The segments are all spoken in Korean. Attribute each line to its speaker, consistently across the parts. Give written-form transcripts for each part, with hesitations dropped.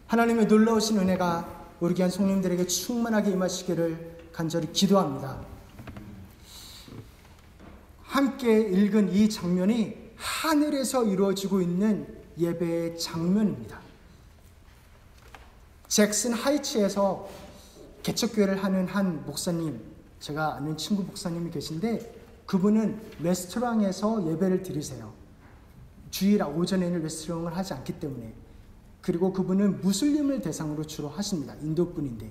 Speaker 1: 하나님의 놀라우신 은혜가 우리 귀한 성님들에게 충만하게 임하시기를 간절히 기도합니다. 함께 읽은 이 장면이 하늘에서 이루어지고 있는 예배의 장면입니다. 잭슨 하이츠에서 개척교회를 하는 한 목사님, 제가 아는 친구 목사님이 계신데 그분은 레스토랑에서 예배를 드리세요. 주일 오전에는 레스토랑을 하지 않기 때문에. 그리고 그분은 무슬림을 대상으로 주로 하십니다. 인도 분인데.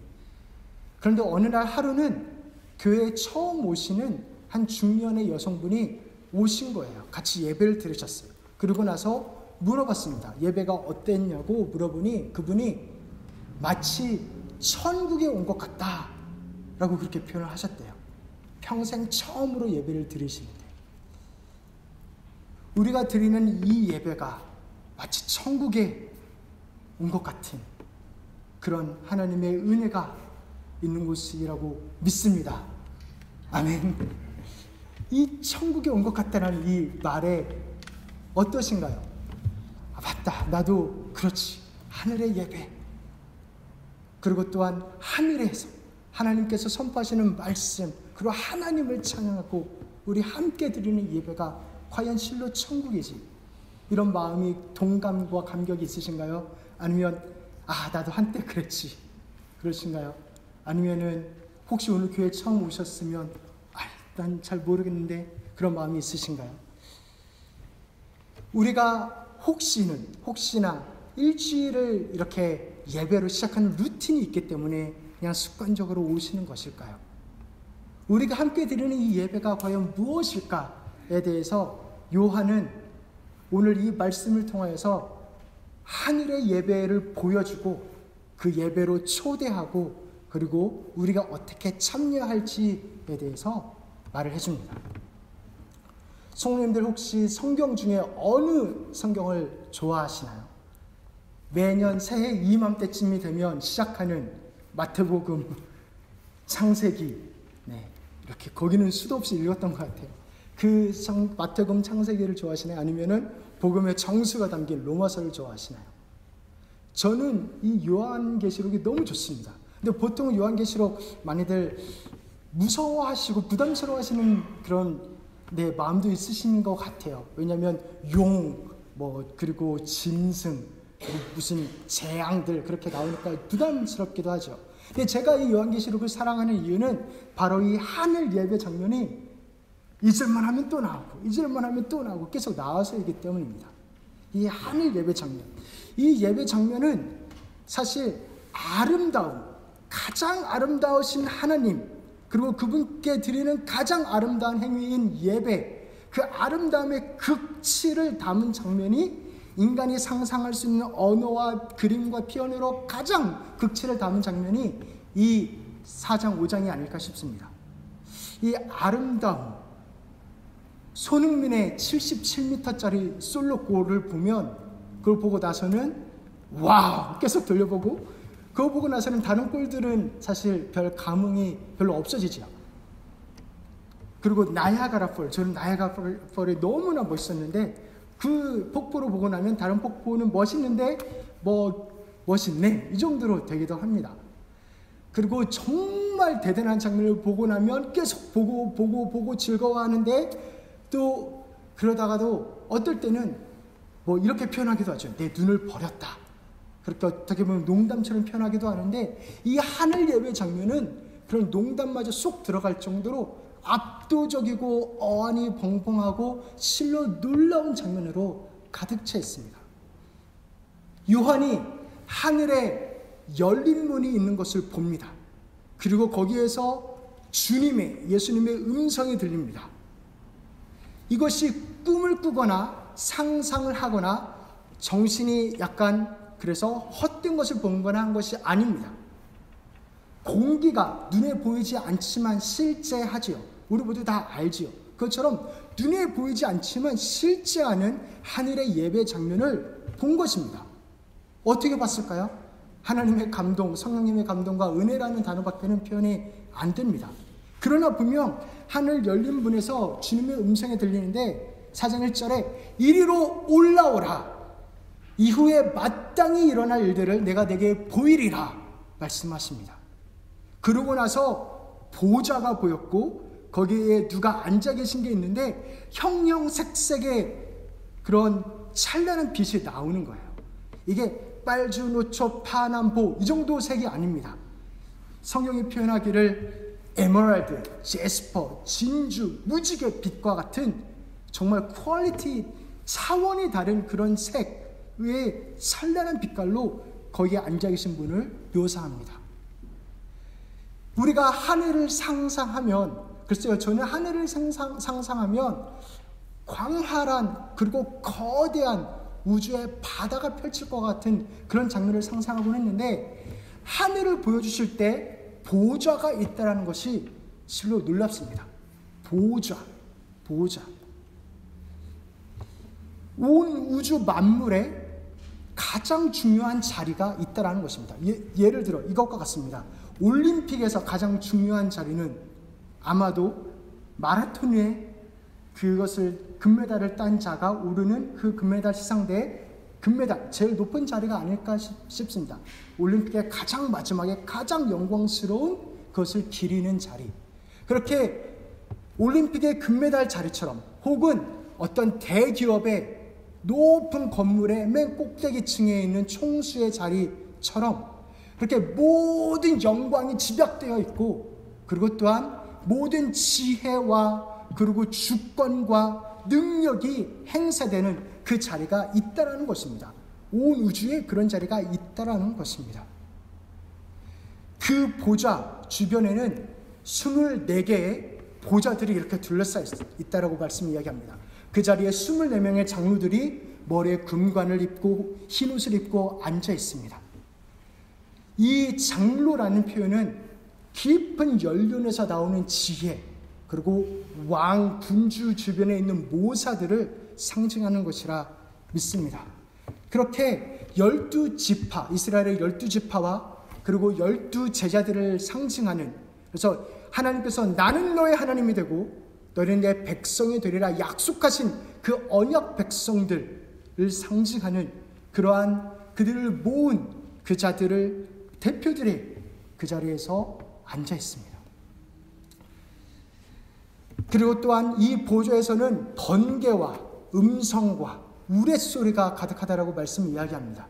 Speaker 1: 그런데 어느 날 하루는 교회에 처음 오시는 한 중년의 여성분이 오신 거예요. 같이 예배를 들으셨어요. 그리고 나서 물어봤습니다. 예배가 어땠냐고 물어보니 그분이 마치 천국에 온 것 같다 라고 그렇게 표현을 하셨대요. 평생 처음으로 예배를 들으시는데 우리가 드리는 이 예배가 마치 천국에 온 것 같은 그런 하나님의 은혜가 있는 곳이라고 믿습니다. 아멘. 이 천국에 온 것 같다는 이 말에 어떠신가요? 맞다. 나도 그렇지. 하늘의 예배. 그리고 또한 하늘에서 하나님께서 선포하시는 말씀, 그리고 하나님을 찬양하고 우리 함께 드리는 예배가 과연 실로 천국이지? 이런 마음이 동감과 감격이 있으신가요? 아니면 나도 한때 그랬지 그러신가요? 아니면은 혹시 오늘 교회 처음 오셨으면 난 잘 모르겠는데 그런 마음이 있으신가요? 우리가 혹시나 일주일을 이렇게 예배로 시작하는 루틴이 있기 때문에 그냥 습관적으로 오시는 것일까요? 우리가 함께 드리는 이 예배가 과연 무엇일까에 대해서 요한은 오늘 이 말씀을 통하여서 하늘의 예배를 보여주고 그 예배로 초대하고 그리고 우리가 어떻게 참여할지에 대해서 말을 해줍니다. 성도님들 혹시 성경 중에 어느 성경을 좋아하시나요? 매년 새해 이맘때쯤이 되면 시작하는 마태복음, 창세기, 이렇게 거기는 수도 없이 읽었던 것 같아요. 그 마태복음, 창세기를 좋아하시나요? 아니면은 복음의 정수가 담긴 로마서를 좋아하시나요? 저는 이 요한계시록이 너무 좋습니다. 근데 보통 요한계시록 많이들 무서워하시고 부담스러워하시는 그런 마음도 있으신 것 같아요. 왜냐하면 그리고 짐승, 그리고 무슨 재앙들 그렇게 나오니까 부담스럽기도 하죠. 근데 제가 이 요한계시록을 사랑하는 이유는 바로 이 하늘 예배 장면이 잊을만 하면 또 나오고 계속 나와서이기 때문입니다. 이 하늘 예배 장면, 이 예배 장면은 사실 가장 아름다우신 하나님, 그리고 그분께 드리는 가장 아름다운 행위인 예배, 그 아름다움의 극치를 담은 장면이 인간이 상상할 수 있는 언어와 그림과 표현으로 가장 극치를 담은 장면이 이 4장 5장이 아닐까 싶습니다. 이 아름다움, 손흥민의 77m짜리 솔로골을 보면 그걸 보고 나서는 와우 계속 돌려보고, 그거 보고 나서는 다른 골들은 사실 별 감흥이 별로 없어지죠. 그리고 나야가라 폴, 저는 나야가라 폴이 너무나 멋있었는데 그 폭포를 보고 나면 다른 폭포는 멋있는데 멋있네 이 정도로 되기도 합니다. 그리고 정말 대단한 장면을 보고 나면 계속 보고 즐거워하는데, 또 그러다가도 어떨 때는 이렇게 표현하기도 하죠. 내 눈을 버렸다. 그렇게 어떻게 보면 농담처럼 표현하기도 하는데, 이 하늘 예배 장면은 그런 농담마저 쏙 들어갈 정도로 압도적이고 어안이 벙벙하고 실로 놀라운 장면으로 가득 차 있습니다. 요한이 하늘에 열린 문이 있는 것을 봅니다. 그리고 거기에서 예수님의 음성이 들립니다. 이것이 꿈을 꾸거나 상상을 하거나 정신이 약간 그래서 헛된 것을 본 거나 한 것이 아닙니다. 공기가 눈에 보이지 않지만 실제하지요. 우리 모두 다 알지요. 그것처럼 눈에 보이지 않지만 실제하는 하늘의 예배 장면을 본 것입니다. 어떻게 봤을까요? 하나님의 감동, 성령님의 감동과 은혜라는 단어밖에는 표현이 안 됩니다. 그러나 분명 하늘 열린 문에서 주님의 음성이 들리는데 4장 1절에 이리로 올라오라. 이후에 마땅히 일어날 일들을 내가 내게 보이리라 말씀하십니다. 그러고 나서 보좌가 보였고 거기에 누가 앉아 계신 게 있는데 형형색색의 그런 찬란한 빛이 나오는 거예요. 이게 빨주, 노초, 파남, 보 이 정도 색이 아닙니다. 성경이 표현하기를 에메랄드, 제스퍼, 진주, 무지개 빛과 같은 정말 퀄리티 차원이 다른 그런 색의 찬란한 빛깔로 거기에 앉아 계신 분을 묘사합니다. 우리가 하늘을 상상하면, 글쎄요, 저는 하늘을 상상하면 광활한 그리고 거대한 우주의 바다가 펼칠 것 같은 그런 장면을 상상하곤 했는데, 하늘을 보여주실 때 보좌가 있다는 것이 실로 놀랍습니다. 보좌. 온 우주 만물에 가장 중요한 자리가 있다는 것입니다. 예를 들어 이것과 같습니다. 올림픽에서 가장 중요한 자리는 아마도 마라톤에 그것을 금메달을 딴 자가 오르는 그 금메달 시상대에 금메달 제일 높은 자리가 아닐까 싶습니다. 올림픽의 가장 마지막에 가장 영광스러운 그것을 기리는 자리. 그렇게 올림픽의 금메달 자리처럼, 혹은 어떤 대기업의 높은 건물의 맨 꼭대기층에 있는 총수의 자리처럼 그렇게 모든 영광이 집약되어 있고, 그리고 또한 모든 지혜와 그리고 주권과 능력이 행사되는 그 자리가 있다라는 것입니다. 온 우주에 그런 자리가 있다라는 것입니다. 그 보좌 주변에는 24개의 보좌들이 이렇게 둘러싸여 있다라고 말씀 이야기합니다. 그 자리에 24명의 장로들이 머리에 금관을 입고 흰 옷을 입고 앉아 있습니다. 이 장로라는 표현은 깊은 연륜에서 나오는 지혜, 그리고 왕, 군주 주변에 있는 모사들을 상징하는 것이라 믿습니다. 그렇게 12지파, 이스라엘의 12지파와 그리고 12제자들을 상징하는, 그래서 하나님께서 나는 너의 하나님이 되고 너희는 내 백성이 되리라 약속하신 그 언약 백성들을 상징하는 그러한 그들을 모은 그 자들을, 대표들이 그 자리에서 앉아 있습니다. 그리고 또한 이 보좌에서는 번개와 음성과 우레소리가 가득하다라고 말씀을 이야기합니다.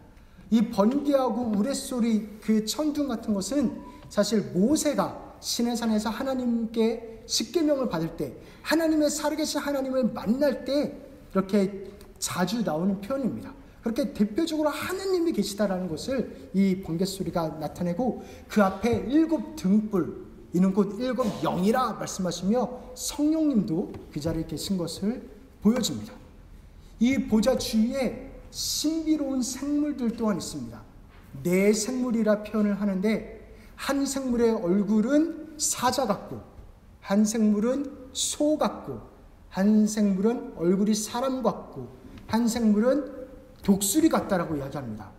Speaker 1: 이 번개하고 우레소리, 그 천둥 같은 것은 사실 모세가 시내산에서 하나님께 십계명을 받을 때, 하나님의 살아계신 하나님을 만날 때 이렇게 자주 나오는 표현입니다. 그렇게 대표적으로 하나님이 계시다라는 것을 이 번개 소리가 나타내고, 그 앞에 7 등불, 이는 곧 7 영이라 말씀하시며 성령님도 그 자리에 계신 것을 보여줍니다. 이 보좌 주위에 신비로운 생물들 또한 있습니다. 4 생물이라 표현을 하는데, 한 생물의 얼굴은 사자 같고, 한 생물은 소 같고, 한 생물은 얼굴이 사람 같고, 한 생물은 독수리 같다라고 이야기합니다.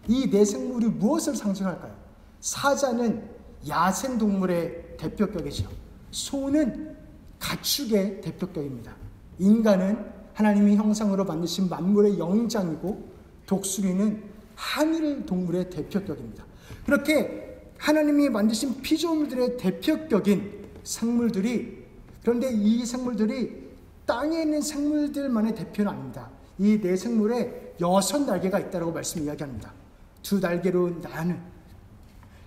Speaker 1: 이 4 생물이 무엇을 상징할까요? 사자는 야생동물의 대표격이죠. 소는 가축의 대표격입니다. 인간은 하나님이 형상으로 만드신 만물의 영장이고, 독수리는 하늘 동물의 대표격입니다. 그렇게 하나님이 만드신 피조물들의 대표격인 생물들이, 그런데 이 생물들이 땅에 있는 생물들만의 대표는 아닙니다. 이 4 생물에 6 날개가 있다고 말씀 이야기합니다. 2 날개로 나는,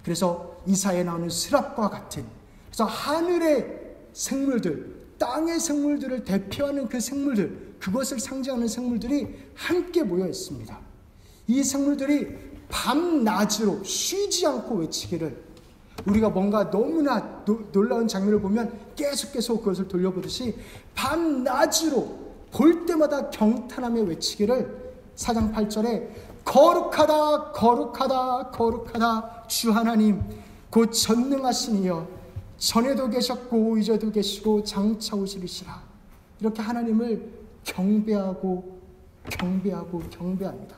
Speaker 1: 그래서 이사야에 나오는 스랍과 같은, 그래서 하늘의 생물들, 땅의 생물들을 대표하는 그 생물들, 그것을 상징하는 생물들이 함께 모여 있습니다. 이 생물들이 밤낮으로 쉬지 않고 외치기를, 우리가 뭔가 너무나 놀라운 장면을 보면 계속 그것을 돌려보듯이 밤낮으로 볼 때마다 경탄하며 외치기를, 4장 8절에 거룩하다 거룩하다 거룩하다 주 하나님 곧 전능하신 이여, 전에도 계셨고 이제도 계시고 장차 오시리시라, 이렇게 하나님을 경배하고 경배합니다.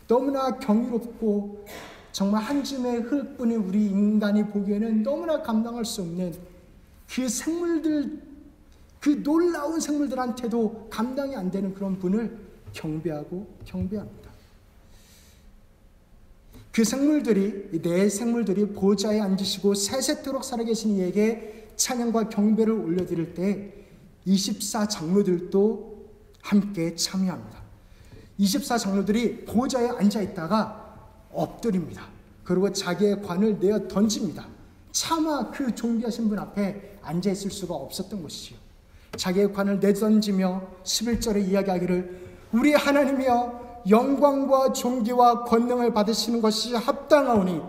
Speaker 1: 너무나 경이롭고 정말 한 줌의 흙뿐인 우리 인간이 보기에는 너무나 감당할 수 없는 그 생물들, 그 놀라운 생물들한테도 감당이 안 되는 그런 분을 경배합니다. 그 생물들이, 네 생물들이 보좌에 앉으시고 세세토록 살아계신 이에게 찬양과 경배를 올려드릴 때 24장로들도 함께 참여합니다. 24장로들이 보좌에 앉아있다가 엎드립니다. 그리고 자기의 관을 내어 던집니다. 차마 그 존귀하신 분 앞에 앉아있을 수가 없었던 것이지요. 자기의 관을 내던지며 11절에 이야기하기를 우리 하나님이여 영광과 존귀와 권능을 받으시는 것이 합당하오니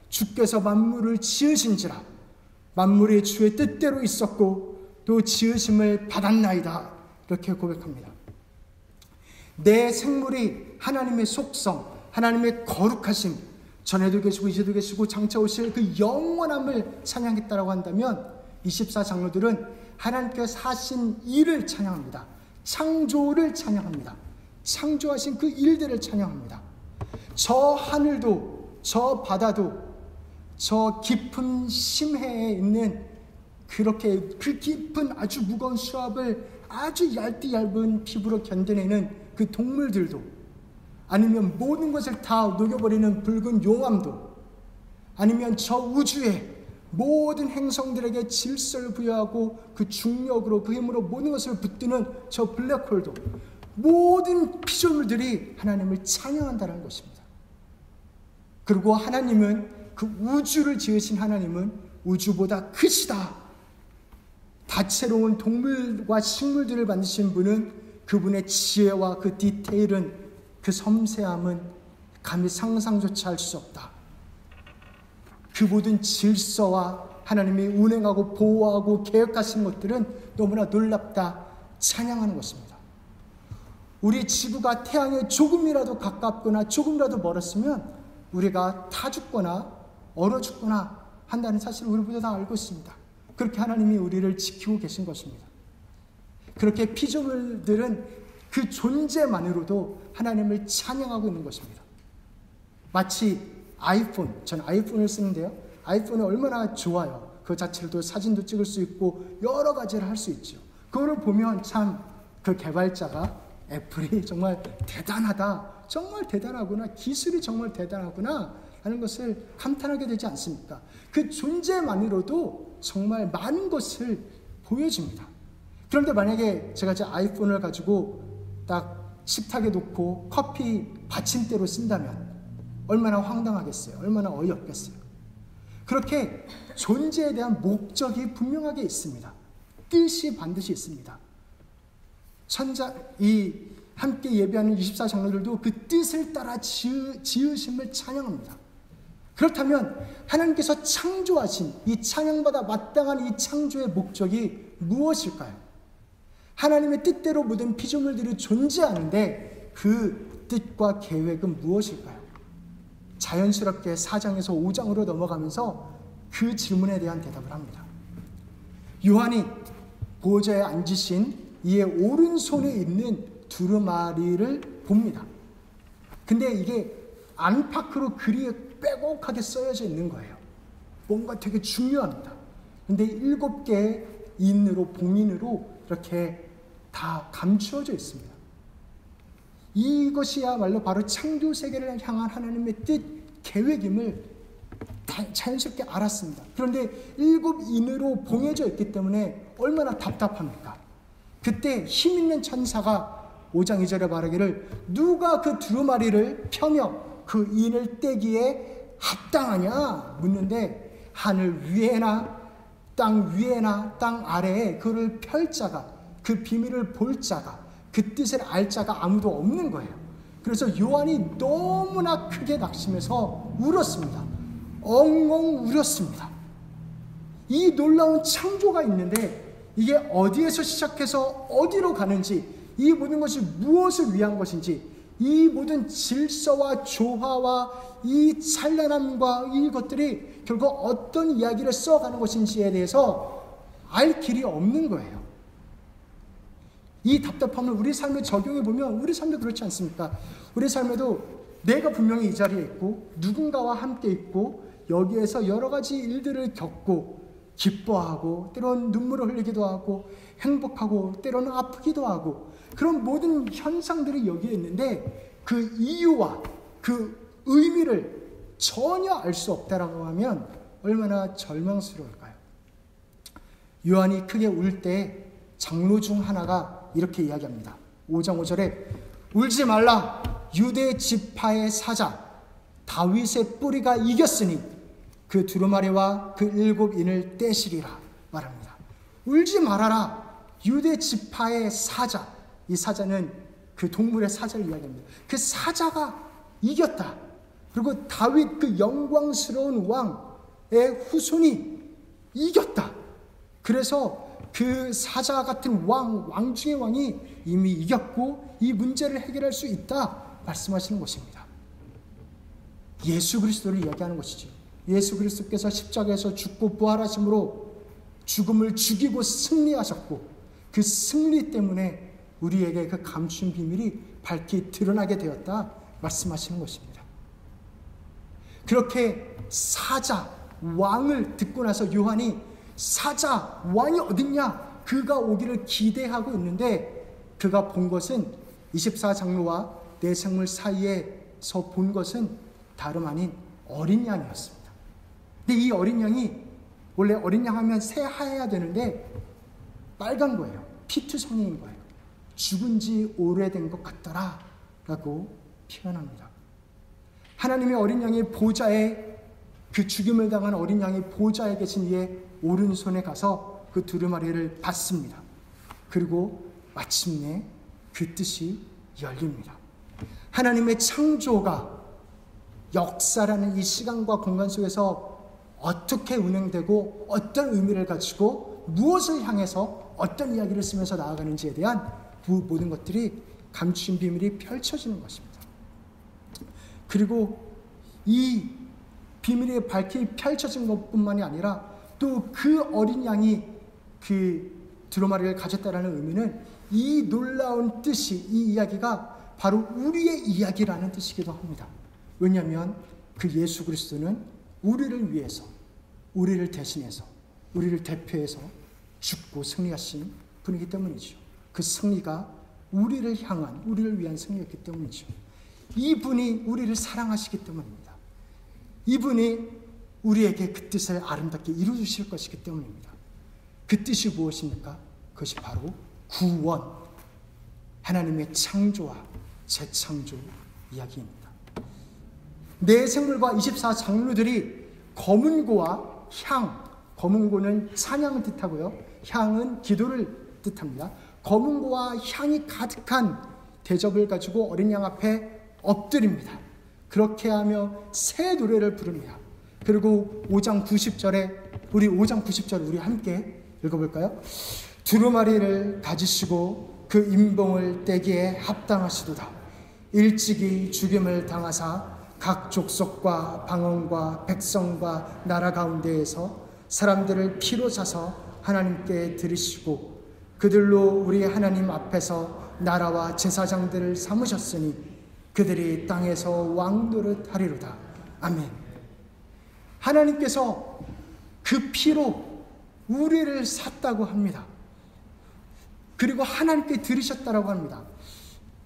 Speaker 1: 주께서 만물을 지으신지라 만물이 주의 뜻대로 있었고 또 지으심을 받았나이다. 이렇게 고백합니다. 내 생물이 하나님의 속성, 하나님의 거룩하심, 전에도 계시고 이제도 계시고 장차 오실 그 영원함을 찬양했다라고 한다면 24장로들은 하나님께서 하신 일을 찬양합니다. 창조를 찬양합니다. 창조하신 그 일들을 찬양합니다. 저 하늘도, 저 바다도, 저 깊은 심해에 있는 그렇게 그 깊은 아주 무거운 수압을 아주 얇은 피부로 견뎌내는 그 동물들도, 아니면 모든 것을 다 녹여버리는 붉은 용암도, 아니면 저 우주의 모든 행성들에게 질서를 부여하고 그 중력으로 그 힘으로 모든 것을 붙드는 저 블랙홀도, 모든 피조물들이 하나님을 찬양한다는 것입니다. 그리고 하나님은, 그 우주를 지으신 하나님은 우주보다 크시다. 다채로운 동물과 식물들을 만드신 분은 그분의 지혜와 그 디테일은, 그 섬세함은 감히 상상조차 할 수 없다. 그 모든 질서와 하나님이 운행하고 보호하고 계획하신 것들은 너무나 놀랍다. 찬양하는 것입니다. 우리 지구가 태양에 조금이라도 가깝거나 조금이라도 멀었으면 우리가 타 죽거나 얼어 죽거나 한다는 사실을 우리 모두 다 알고 있습니다. 그렇게 하나님이 우리를 지키고 계신 것입니다. 그렇게 피조물들은 그 존재만으로도 하나님을 찬양하고 있는 것입니다. 마치 아이폰, 전 아이폰을 쓰는데요. 아이폰이 얼마나 좋아요. 그 자체로도 사진도 찍을 수 있고 여러 가지를 할 수 있죠. 그거를 보면 참 그 개발자가, 애플이 정말 대단하다, 정말 대단하구나, 기술이 정말 대단하구나 하는 것을 감탄하게 되지 않습니까? 그 존재만으로도 정말 많은 것을 보여줍니다. 그런데 만약에 제가 제 아이폰을 가지고 딱 식탁에 놓고 커피 받침대로 쓴다면 얼마나 황당하겠어요? 얼마나 어이없겠어요? 그렇게 존재에 대한 목적이 분명하게 있습니다. 뜻이 반드시 있습니다. 함께 예배하는 24장로들도 그 뜻을 따라 지으심을 찬양합니다. 그렇다면 하나님께서 창조하신 이 찬양받아 마땅한 이 창조의 목적이 무엇일까요? 하나님의 뜻대로 모든 피조물들이 존재하는데 그 뜻과 계획은 무엇일까요? 자연스럽게 4장에서 5장으로 넘어가면서 그 질문에 대한 대답을 합니다. 요한이 보좌에 앉으신 이의 오른손에 있는 두루마리를 봅니다. 근데 이게 안팎으로 글이 빼곡하게 써여져 있는 거예요. 뭔가 되게 중요합니다. 근데 7개의 인으로, 봉인으로 이렇게 다 감추어져 있습니다. 이것이야말로 바로 창조 세계를 향한 하나님의 뜻, 계획임을 자연스럽게 알았습니다. 그런데 7인으로 봉해져 있기 때문에 얼마나 답답합니까? 그때 힘있는 천사가 5장 2절에 말하기를 누가 그 두루마리를 펴며 그 인을 떼기에 합당하냐 묻는데 하늘 위에나 땅 위에나 땅 아래에 그를 펼 자가, 그 비밀을 볼 자가, 그 뜻을 알 자가 아무도 없는 거예요. 그래서 요한이 너무나 크게 낙심해서 울었습니다. 엉엉 울었습니다. 이 놀라운 창조가 있는데 이게 어디에서 시작해서 어디로 가는지, 이 모든 것이 무엇을 위한 것인지, 이 모든 질서와 조화와 이 찬란함과 이것들이 결국 어떤 이야기를 써가는 것인지에 대해서 알 길이 없는 거예요. 이 답답함을 우리 삶에 적용해 보면 우리 삶도 그렇지 않습니까? 우리 삶에도 내가 분명히 이 자리에 있고 누군가와 함께 있고 여기에서 여러 가지 일들을 겪고 기뻐하고 때로는 눈물을 흘리기도 하고 행복하고 때로는 아프기도 하고 그런 모든 현상들이 여기에 있는데 그 이유와 그 의미를 전혀 알 수 없다라고 하면 얼마나 절망스러울까요? 요한이 크게 울 때 장로 중 하나가 이렇게 이야기합니다. 5장 5절에 울지 말라, 유대 지파의 사자 다윗의 뿌리가 이겼으니 그 두루마리와 그 7인을 떼시리라 말합니다. 울지 말아라, 유대 지파의 사자. 이 사자는 그 동물의 사자를 이야기합니다. 그 사자가 이겼다. 그리고 다윗 그 영광스러운 왕의 후손이 이겼다. 그래서 그 사자 같은 왕 중의 왕이 이미 이겼고 이 문제를 해결할 수 있다 말씀하시는 것입니다. 예수 그리스도를 이야기하는 것이죠. 예수 그리스도께서 십자가에서 죽고 부활하심으로 죽음을 죽이고 승리하셨고 그 승리 때문에 우리에게 그 감추인 비밀이 밝히 드러나게 되었다 말씀하시는 것입니다. 그렇게 사자 왕을 듣고 나서 요한이 사자 왕이 어딨냐, 그가 오기를 기대하고 있는데 그가 본 것은 24장로와 내 생물 사이에서 본 것은 다름 아닌 어린 양이었습니다. 근데 이 어린 양이 원래 어린 양 하면 새하얘야 되는데 빨간 거예요. 피투성이인 거예요. 죽은 지 오래된 것 같더라 라고 표현합니다. 하나님의 어린 양이 보좌에, 그 죽임을 당한 어린 양이 보좌에 계신 이의 오른손에 가서 그 두루마리를 받습니다. 그리고 마침내 그 뜻이 열립니다. 하나님의 창조가 역사라는 이 시간과 공간 속에서 어떻게 운행되고 어떤 의미를 가지고 무엇을 향해서 어떤 이야기를 쓰면서 나아가는지에 대한 그 모든 것들이 감추인 비밀이 펼쳐지는 것입니다. 그리고 이 비밀이 밝히 펼쳐진 것뿐만이 아니라 또 그 어린 양이 그 두루마리를 가졌다라는 의미는 이 놀라운 뜻이, 이 이야기가 바로 우리의 이야기라는 뜻이기도 합니다. 왜냐하면 그 예수 그리스도는 우리를 위해서, 우리를 대신해서, 우리를 대표해서 죽고 승리하신 분이기 때문이죠. 그 승리가 우리를 향한, 우리를 위한 승리였기 때문이죠. 이분이 우리를 사랑하시기 때문입니다. 이분이 우리에게 그 뜻을 아름답게 이루어주실 것이기 때문입니다. 그 뜻이 무엇입니까? 그것이 바로 구원, 하나님의 창조와 재창조 이야기입니다. 내 생물과 24장로들이 검은고와 향, 검은고는 찬양을 뜻하고요, 향은 기도를 뜻합니다. 검은고와 향이 가득한 대접을 가지고 어린 양 앞에 엎드립니다. 그렇게 하며 새 노래를 부릅니다. 그리고 5장 90절에 우리 함께 읽어볼까요? 두루마리를 가지시고 그 임봉을 떼기에 합당하시도다. 일찍이 죽임을 당하사 각 족속과 방언과 백성과 나라 가운데에서 사람들을 피로 사서 하나님께 드리시고 그들로 우리 하나님 앞에서 나라와 제사장들을 삼으셨으니 그들이 땅에서 왕노릇 하리로다. 아멘. 하나님께서 그 피로 우리를 샀다고 합니다. 그리고 하나님께 드리셨다고 합니다.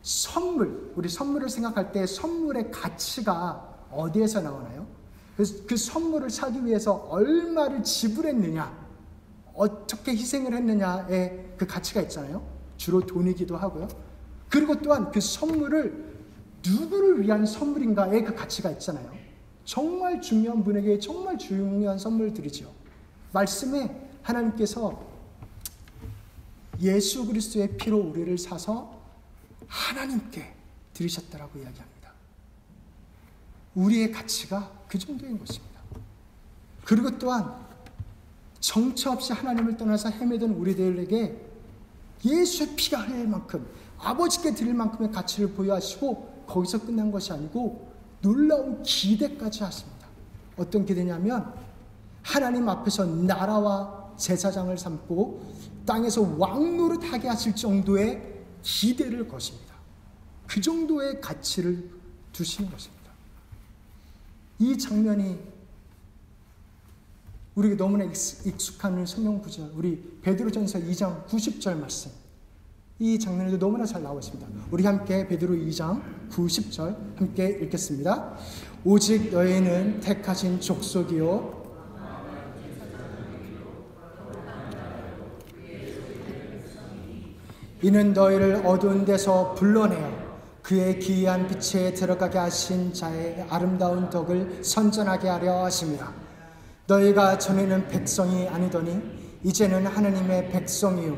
Speaker 1: 선물, 우리 선물을 생각할 때 선물의 가치가 어디에서 나오나요? 그 선물을 사기 위해서 얼마를 지불했느냐, 어떻게 희생을 했느냐에 그 가치가 있잖아요. 주로 돈이기도 하고요. 그리고 또한 그 선물을 누구를 위한 선물인가에 그 가치가 있잖아요. 정말 중요한 분에게 정말 중요한 선물들이죠. 말씀에 하나님께서 예수 그리스도의 피로 우리를 사서 하나님께 드리셨다라고 이야기합니다. 우리의 가치가 그 정도인 것입니다. 그리고 또한 정처 없이 하나님을 떠나서 헤매던 우리들에게 예수의 피가 흘릴 만큼, 아버지께 드릴 만큼의 가치를 보여하시고 거기서 끝난 것이 아니고 놀라운 기대까지 하십니다. 어떤 기대냐면 하나님 앞에서 나라와 제사장을 삼고 땅에서 왕노릇하게 하실 정도의 기대를 거십니다. 그 정도의 가치를 두시는 것입니다. 이 장면이 우리에게 너무나 익숙한 성경 구절, 우리 베드로전서 2장 90절 말씀, 이 장면에도 너무나 잘 나와 있습니다. 우리 함께 베드로 2장 90절 함께 읽겠습니다. 오직 너희는 택하신 족속이요 이는 너희를 어두운 데서 불러내어 그의 기이한 빛에 들어가게 하신 자의 아름다운 덕을 선전하게 하려 하심이라. 너희가 전에는 백성이 아니더니 이제는 하나님의 백성이요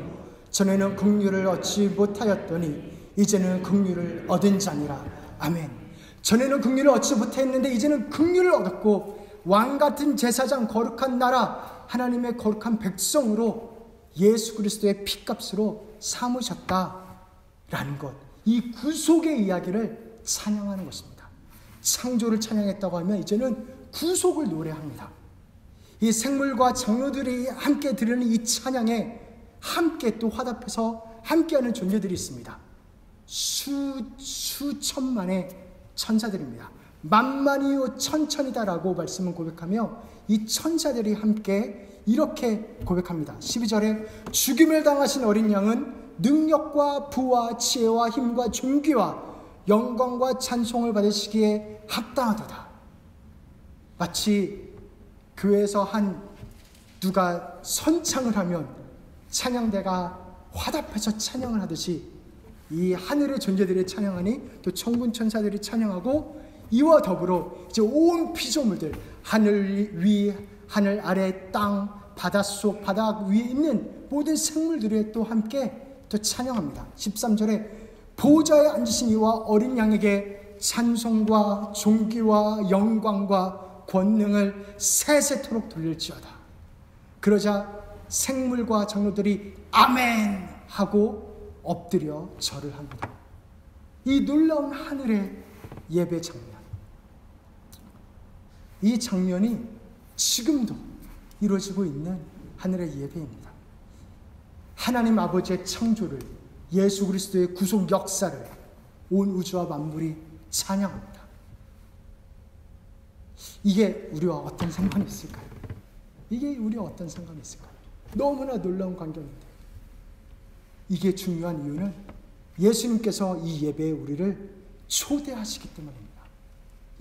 Speaker 1: 전에는 긍휼을 얻지 못하였더니 이제는 긍휼을 얻은 자니라. 아멘. 전에는 긍휼을 얻지 못했는데 이제는 긍휼을 얻었고 왕같은 제사장, 거룩한 나라, 하나님의 거룩한 백성으로 예수 그리스도의 피값으로 삼으셨다라는 것, 이 구속의 이야기를 찬양하는 것입니다. 창조를 찬양했다고 하면 이제는 구속을 노래합니다. 이 생물과 장로들이 함께 드리는 이 찬양에 함께 또 화답해서 함께하는 존재들이 있습니다. 수천만의 천사들입니다. 만만이요 천천이다라고 말씀을 고백하며 이 천사들이 함께 이렇게 고백합니다. 12절에 죽임을 당하신 어린 양은 능력과 부와 지혜와 힘과 존귀와 영광과 찬송을 받으시기에 합당하도다. 마치 교회에서 누가 선창을 하면 찬양대가 화답해서 찬양을 하듯이 이 하늘의 존재들이 찬양하니 또 천군 천사들이 찬양하고 이와 더불어 이제 온 피조물들, 하늘 위, 하늘 아래, 땅, 바닷속, 바다 위에 있는 모든 생물들이 또 함께 또 찬양합니다. 13절에 보좌에 앉으신 이와 어린 양에게 찬송과 존귀와 영광과 권능을 세세토록 돌릴지어다. 그러자 생물과 장로들이 아멘 하고 엎드려 절을 합니다. 이 놀라운 하늘의 예배 장면, 이 장면이 지금도 이루어지고 있는 하늘의 예배입니다. 하나님 아버지의 창조를, 예수 그리스도의 구속 역사를 온 우주와 만물이 찬양합니다. 이게 우리와 어떤 상관이 있을까요? 이게 우리와 어떤 상관이 있을까요? 너무나 놀라운 광경인데, 이게 중요한 이유는 예수님께서 이 예배에 우리를 초대하시기 때문입니다.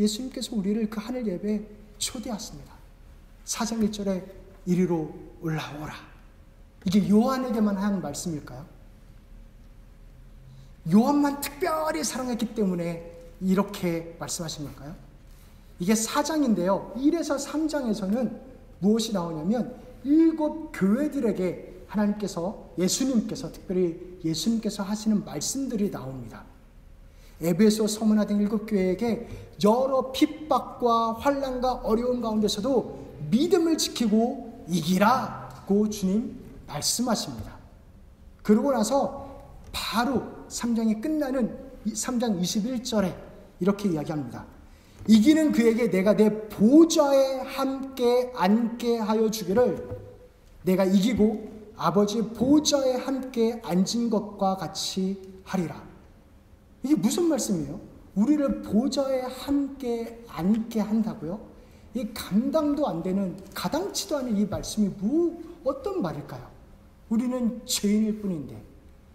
Speaker 1: 예수님께서 우리를 그 하늘 예배에 초대하십니다. 4장 1절에 이리로 올라오라. 이게 요한에게만 한 말씀일까요? 요한만 특별히 사랑했기 때문에 이렇게 말씀하신 걸까요? 이게 4장인데요. 1에서 3장에서는 무엇이 나오냐면 7 교회들에게 하나님께서, 예수님께서, 특별히 예수님께서 하시는 말씀들이 나옵니다. 에베소, 서머나 등 7 교회에게 여러 핍박과 환난과 어려운 가운데서도 믿음을 지키고 이기라고 주님 말씀하십니다. 그러고 나서 바로 3장이 끝나는 3장 21절에 이렇게 이야기합니다. 이기는 그에게 내가 내 보좌에 함께 앉게 하여 주기를, 내가 이기고 아버지 보좌에 함께 앉은 것과 같이 하리라. 이게 무슨 말씀이에요? 우리를 보좌에 함께 앉게 한다고요? 이 감당도 안 되는, 가당치도 않은 이 말씀이 어떤 말일까요? 우리는 죄인일 뿐인데.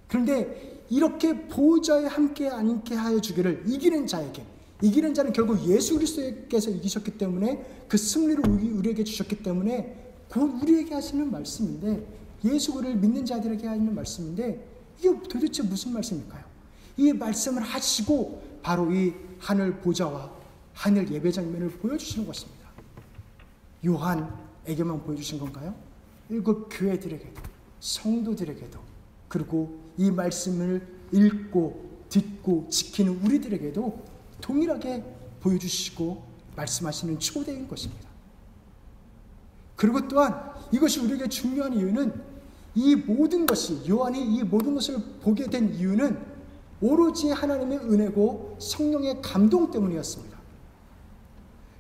Speaker 1: 그런데 이렇게 보좌에 함께 앉게 하여 주기를, 이기는 자에게, 이기는 자는 결국 예수 그리스도께서 이기셨기 때문에 그 승리를 우리에게 주셨기 때문에 곧 우리에게 하시는 말씀인데, 예수를 믿는 자들에게 하시는 말씀인데, 이게 도대체 무슨 말씀일까요? 이 말씀을 하시고 바로 이 하늘 보좌와 하늘 예배 장면을 보여주시는 것입니다. 요한에게만 보여주신 건가요? 7 교회들에게도, 성도들에게도, 그리고 이 말씀을 읽고 듣고 지키는 우리들에게도 동일하게 보여주시고 말씀하시는 초대인 것입니다. 그리고 또한 이것이 우리에게 중요한 이유는, 이 모든 것이, 요한이 이 모든 것을 보게 된 이유는 오로지 하나님의 은혜고 성령의 감동 때문이었습니다.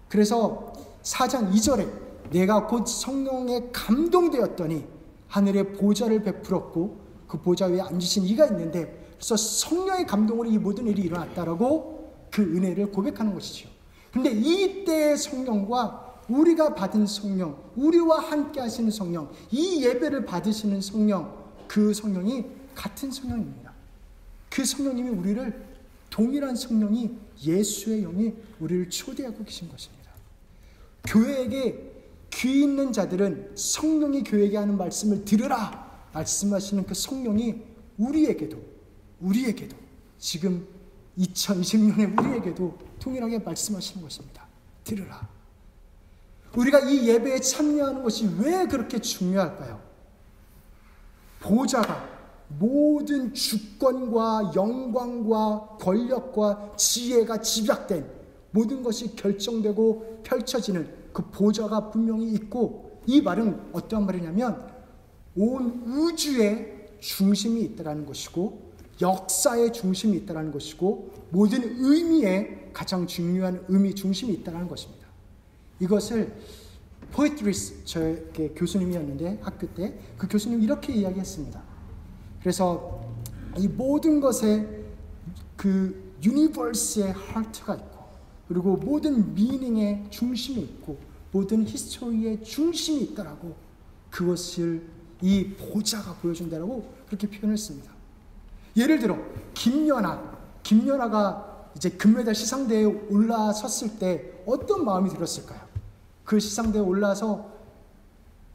Speaker 1: 그래서 4장 2절에 내가 곧 성령에 감동되었더니 하늘의 보좌를 베풀었고 그 보좌 위에 앉으신 이가 있는데, 그래서 성령의 감동으로 이 모든 일이 일어났다라고 그 은혜를 고백하는 것이죠. 그런데 이때의 성령과 우리가 받은 성령, 우리와 함께 하시는 성령, 이 예배를 받으시는 성령, 그 성령이 같은 성령입니다. 그 성령님이 우리를, 동일한 성령이 예수의 영이 우리를 초대하고 계신 것입니다. 교회에게 귀 있는 자들은 성령이 교회에게 하는 말씀을 들으라 말씀하시는 그 성령이 우리에게도 지금 2020년에 우리에게도 동일하게 말씀하시는 것입니다. 들으라. 우리가 이 예배에 참여하는 것이 왜 그렇게 중요할까요? 보좌가 모든 주권과 영광과 권력과 지혜가 집약된 모든 것이 결정되고 펼쳐지는 그 보좌가 분명히 있고, 이 말은 어떠한 말이냐면 온 우주의 중심이 있다라는 것이고 역사의 중심이 있다라는 것이고 모든 의미의 가장 중요한 의미 중심이 있다라는 것입니다. 이것을 포에트리스, 저의 교수님이었는데 학교 때 그 교수님이 이렇게 이야기했습니다. 그래서 이 모든 것에 그 유니버스의 하트가 있고, 그리고 모든 미닝의 중심이 있고, 모든 히스토리의 중심이 있다라고, 그것을 이 보좌가 보여준다라고 그렇게 표현했습니다. 예를 들어 김연아가 이제 금메달 시상대에 올라섰을 때 어떤 마음이 들었을까요? 그 시상대에 올라서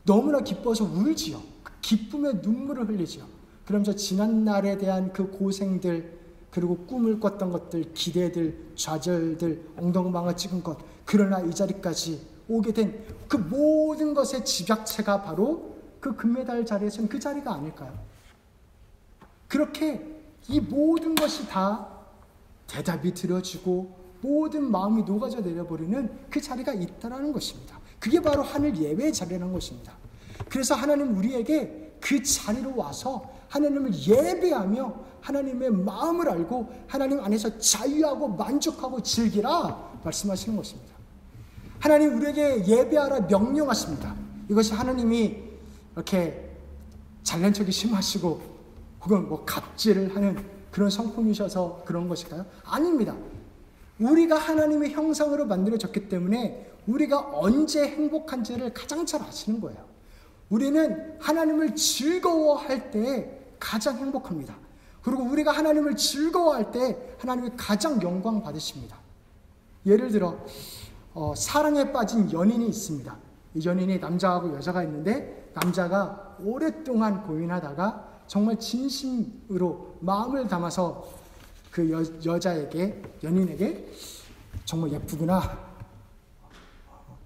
Speaker 1: 너무나 기뻐서 울지요. 그 기쁨의 눈물을 흘리지요. 그러면서 지난 날에 대한 그 고생들, 그리고 꿈을 꿨던 것들, 기대들, 좌절들, 엉덩방아 찍은 것, 그러나 이 자리까지 오게 된 그 모든 것의 집약체가 바로 그 금메달 자리에서는 그 자리가 아닐까요? 그렇게 이 모든 것이 다 대답이 들어지고 모든 마음이 녹아져 내려버리는 그 자리가 있다라는 것입니다. 그게 바로 하늘 예배의 자리라는 것입니다. 그래서 하나님 우리에게 그 자리로 와서 하나님을 예배하며 하나님의 마음을 알고 하나님 안에서 자유하고 만족하고 즐기라 말씀하시는 것입니다. 하나님 우리에게 예배하라 명령하십니다. 이것이 하나님이 이렇게 잘난 척이 심하시고 혹은 뭐 갑질을 하는 그런 성품이셔서 그런 것일까요? 아닙니다. 우리가 하나님의 형상으로 만들어졌기 때문에 우리가 언제 행복한지를 가장 잘 아시는 거예요. 우리는 하나님을 즐거워할 때 가장 행복합니다. 그리고 우리가 하나님을 즐거워할 때 하나님이 가장 영광 받으십니다. 예를 들어 사랑에 빠진 연인이 있습니다. 이 연인이 남자하고 여자가 있는데 남자가 오랫동안 고민하다가 정말 진심으로 마음을 담아서 그 여자에게, 연인에게 정말 예쁘구나,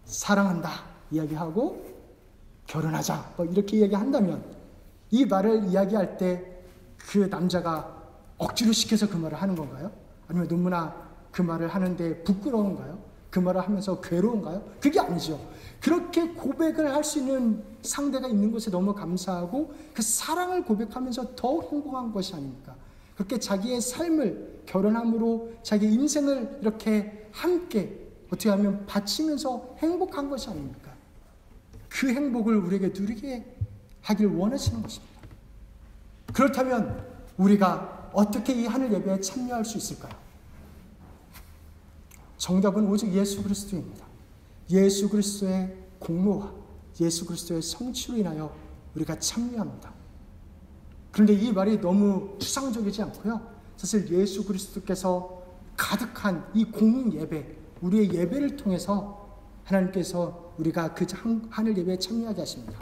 Speaker 1: 사랑한다 이야기하고 결혼하자 이렇게 이야기한다면, 이 말을 이야기할 때 그 남자가 억지로 시켜서 그 말을 하는 건가요? 아니면 너무나 그 말을 하는데 부끄러운가요? 그 말을 하면서 괴로운가요? 그게 아니죠. 그렇게 고백을 할 수 있는 상대가 있는 것에 너무 감사하고 그 사랑을 고백하면서 더 행복한 것이 아닙니까? 그렇게 자기의 삶을 결혼함으로 자기 인생을 이렇게 함께 어떻게 하면 바치면서 행복한 것이 아닙니까? 그 행복을 우리에게 누리게 하길 원하시는 것입니다. 그렇다면 우리가 어떻게 이 하늘 예배에 참여할 수 있을까요? 정답은 오직 예수 그리스도입니다. 예수 그리스도의 공로와 예수 그리스도의 성취로 인하여 우리가 참여합니다. 그런데 이 말이 너무 추상적이지 않고요. 사실 예수 그리스도께서 가득한 이 공인 예배, 우리의 예배를 통해서 하나님께서 우리가 그 하늘 예배에 참여하게 하십니다.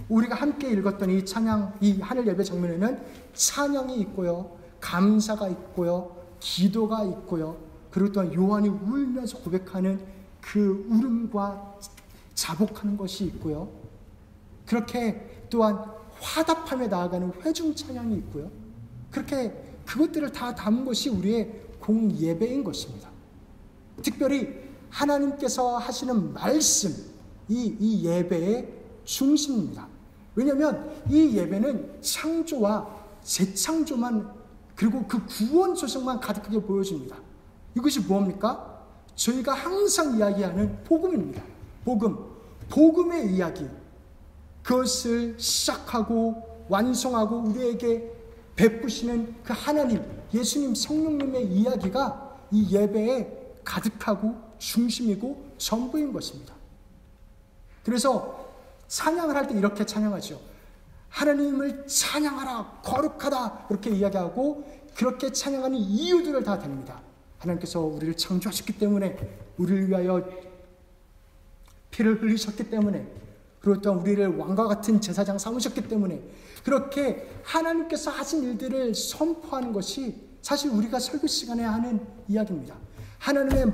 Speaker 1: 우리가 함께 읽었던 이 찬양, 이 하늘 예배 장면에는 찬양이 있고요, 감사가 있고요, 기도가 있고요, 그리고 또한 요한이 울면서 고백하는 그 울음과 자복하는 것이 있고요, 그렇게 또한 화답하며 나아가는 회중 찬양이 있고요, 그렇게 그것들을 다 담은 것이 우리의 공예배인 것입니다. 특별히 하나님께서 하시는 말씀, 이 예배의 중심입니다. 왜냐하면 이 예배는 창조와 재창조만, 그리고 그 구원 소식만 가득하게 보여줍니다. 이것이 무엇입니까? 저희가 항상 이야기하는 복음입니다. 복음의 이야기, 그것을 시작하고 완성하고 우리에게 베푸시는 그 하나님, 예수님, 성령님의 이야기가 이 예배에 가득하고 중심이고 전부인 것입니다. 그래서 찬양을 할 때 이렇게 찬양하죠. 하나님을 찬양하라, 거룩하다, 이렇게 이야기하고 그렇게 찬양하는 이유들을 다 댑니다. 하나님께서 우리를 창조하셨기 때문에, 우리를 위하여 피를 흘리셨기 때문에, 그리고 또한 우리를 왕과 같은 제사장 삼으셨기 때문에, 그렇게 하나님께서 하신 일들을 선포하는 것이 사실 우리가 설교 시간에 하는 이야기입니다. 하나님의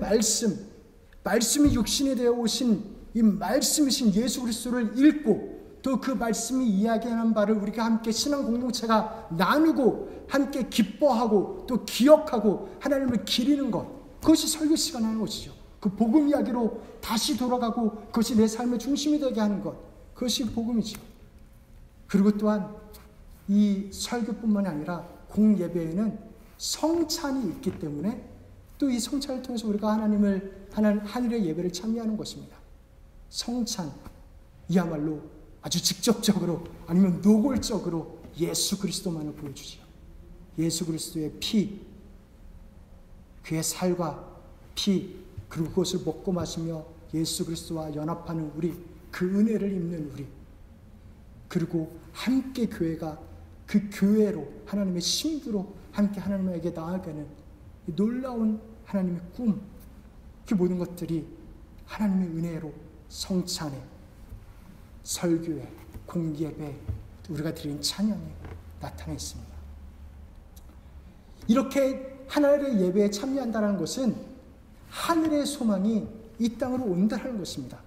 Speaker 1: 말씀이 육신이 되어 오신 이 말씀이신 예수 그리스도를 읽고, 또 그 말씀이 이야기하는 바를 우리가 함께 신앙 공동체가 나누고 함께 기뻐하고 또 기억하고 하나님을 기리는 것, 그것이 설교 시간에 하는 것이죠. 그 복음 이야기로 다시 돌아가고 그것이 내 삶의 중심이 되게 하는 것, 그것이 복음이죠. 그리고 또한 이 설교뿐만이 아니라 공예배에는 성찬이 있기 때문에 또 이 성찬을 통해서 우리가 하늘의 예배를 참여하는 것입니다. 성찬이야말로 아주 직접적으로 아니면 노골적으로 예수 그리스도만을 보여주지요. 예수 그리스도의 피, 그의 살과 피, 그리고 그것을 먹고 마시며 예수 그리스도와 연합하는 우리, 그 은혜를 입는 우리, 그리고 함께 교회가 그 교회로 하나님의 신부로 함께 하나님에게 나아가는 놀라운 하나님의 꿈, 그 모든 것들이 하나님의 은혜로 성찬에, 설교에, 공예배, 우리가 드린 찬양에 나타나 있습니다. 이렇게 하나님의 예배에 참여한다는 것은 하늘의 소망이 이 땅으로 온다는 것입니다.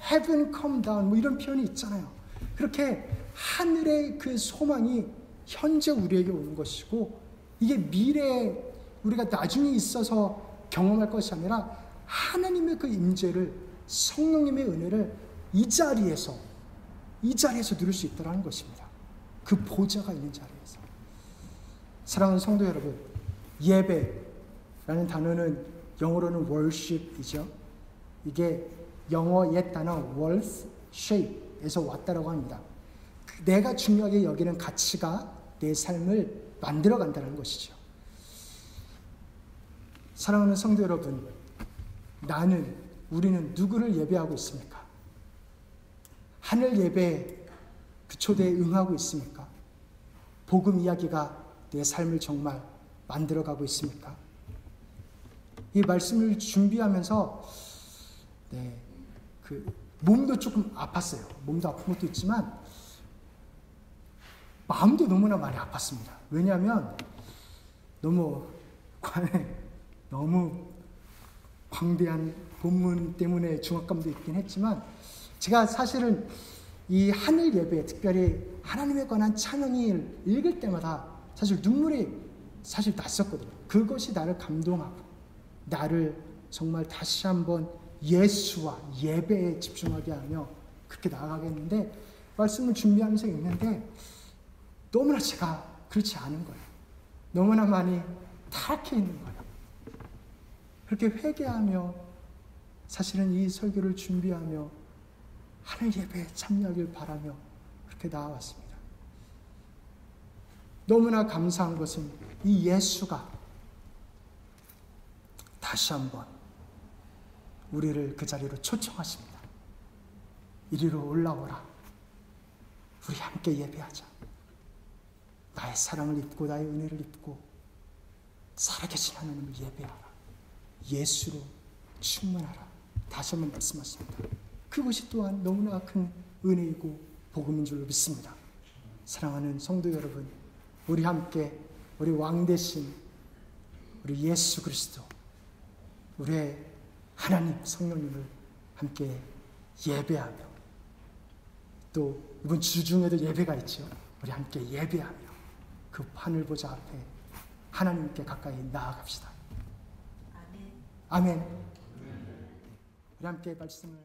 Speaker 1: Heaven come down, 이런 표현이 있잖아요. 그렇게 하늘의 그 소망이 현재 우리에게 오는 것이고, 이게 미래에 우리가 나중에 있어서 경험할 것이 아니라 하나님의 그 임재를, 성령님의 은혜를 이 자리에서 누릴 수 있다는 것입니다. 그 보좌가 있는 자리에서. 사랑하는 성도 여러분, 예배라는 단어는 영어로는 worship이죠. 이게 영어 옛 단어 worship에서 왔다라고 합니다. 내가 중요하게 여기는 가치가 내 삶을 만들어간다는 것이죠. 사랑하는 성도 여러분, 우리는 누구를 예배하고 있습니까? 하늘 예배 그 초대에 응하고 있습니까? 복음 이야기가 내 삶을 정말 만들어가고 있습니까? 이 말씀을 준비하면서 몸도 조금 아팠어요. 몸도 아픈 것도 있지만 마음도 너무나 많이 아팠습니다. 왜냐하면 너무 광대한 본문 때문에 중압감도 있긴 했지만, 제가 사실은 이 하늘 예배, 특별히 하나님에 관한 찬양을 읽을 때마다 사실 눈물이 사실 났었거든요. 그것이 나를 감동하고 나를 정말 다시 한번 예수와 예배에 집중하게 하며 그렇게 나아가게 했는데, 말씀을 준비하면서 읽는데 너무나 제가 그렇지 않은 거예요. 너무나 많이 타락해 있는 거예요. 그렇게 회개하며 사실은 이 설교를 준비하며 하늘 예배에 참여하길 바라며 그렇게 나아왔습니다. 너무나 감사한 것은 이 예수가 다시 한번 우리를 그 자리로 초청하십니다. 이리로 올라오라. 우리 함께 예배하자. 나의 사랑을 입고 나의 은혜를 입고 살아계신 하나님을 예배하라. 예수로 충만하라. 다시 한번 말씀하십니다. 그것이 또한 너무나 큰 은혜이고 복음인 줄로 믿습니다. 사랑하는 성도 여러분, 우리 함께 우리 왕 대신 우리 예수 그리스도, 우리의 하나님 성령님을 함께 예배하며, 또 이번 주 중에도 예배가 있죠. 우리 함께 예배하며 그 하늘 보좌 앞에 하나님께 가까이 나아갑시다. 아멘. 우리 함께 말씀을